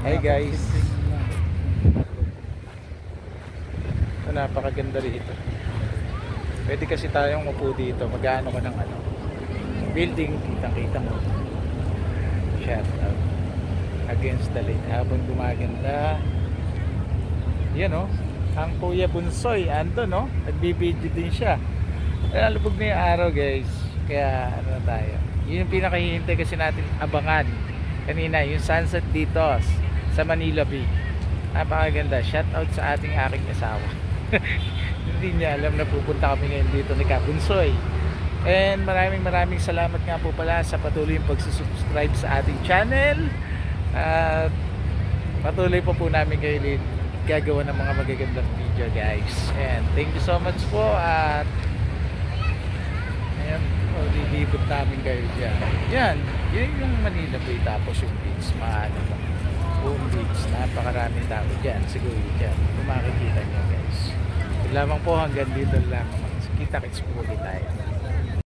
Hi guys. Ito, napakaganda rito. Pwede kasi tayong upo dito. Mag-aano ka ng ano, building. Kitang-kita mo. Shout out. Against the light. Habang gumaganda. Yan o. Ang Kuya Bunsoy. Ando no. Nagbibideo din siya. Nalubog na yung araw guys. Kaya ano na tayo. Yun yung pinakahihintay kasi natin abangan. Kanina yung sunset dito sa Manila Bay. Napakaganda. Shout out sa aking asawa. Hindi niya alam na pupunta kami ngayon dito ni Kabunsoy. And maraming salamat nga po pala sa patuloy yung pagsusubscribe sa ating channel. At patuloy po namin kayo gagawa ng mga magagandang video guys. And thank you so much po. At ayan, lilibot namin kayo dyan. Yan, yun yung Manila Bay. Tapos yung beach, maano lang. Buong beach, napakaraming tao dyan. Siguro dyan, kung makikita nyo guys. Lamang po hanggang dito lang. Kita-kits po ulit tayo.